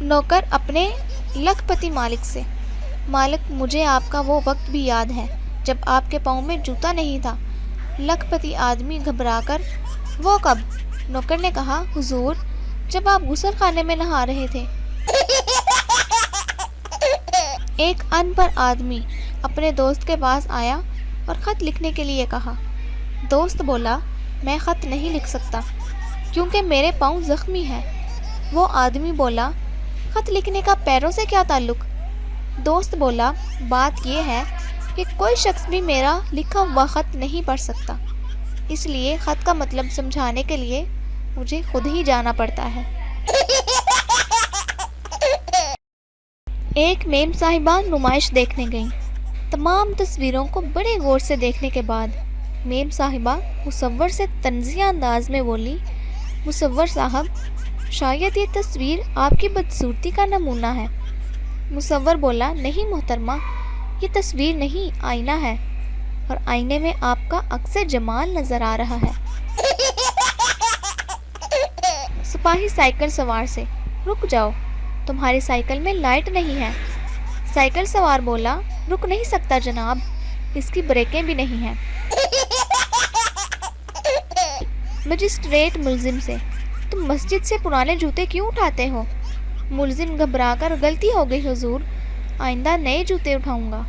نوکر اپنے لکھپتی مالک سے: مالک، مجھے آپ کا وہ وقت بھی یاد ہے جب آپ کے پاؤں میں جوتا نہیں تھا۔ لکھپتی آدمی گھبرا کر: وہ کب؟ نوکر نے کہا: حضور، جب آپ غسل خانے میں نہا رہے تھے۔ ایک ان پڑھ آدمی اپنے دوست کے پاس آیا اور خط لکھنے کے لیے کہا۔ دوست بولا: میں خط نہیں لکھ سکتا کیونکہ میرے پاؤں زخمی ہیں۔ وہ آدمی بولا: خط لکھنے کا پیروں سے کیا تعلق؟ دوست بولا: بات یہ ہے کہ کوئی شخص بھی میرا لکھا ہوا خط نہیں پڑھ سکتا، اس لیے خط کا مطلب سمجھانے کے لیے مجھے خود ہی جانا پڑتا ہے۔ ایک میم صاحبہ نمائش دیکھنے گئیں۔ تمام تصویروں کو بڑے غور سے دیکھنے کے بعد میم صاحبہ مصور سے طنزیہ انداز میں بولی: مصور صاحب، شاید یہ تصویر آپ کی بدصورتی کا نمونہ ہے۔ مصور بولا: نہیں محترمہ، یہ تصویر نہیں، آئینہ ہے، اور آئینے میں آپ کا عکس جمال نظر آ رہا ہے۔ سپاہی سائیکل سوار سے: رک جاؤ، تمہاری سائیکل میں لائٹ نہیں ہے۔ سائیکل سوار بولا: رک نہیں سکتا جناب، اس کی بریکیں بھی نہیں ہیں۔ مجسٹریٹ ملزم سے: تم مسجد سے پرانے جوتے کیوں اٹھاتے ہو؟ ملزم گھبرا کر: غلطی ہو گئی حضور، آئندہ نئے جوتے اٹھاؤں گا۔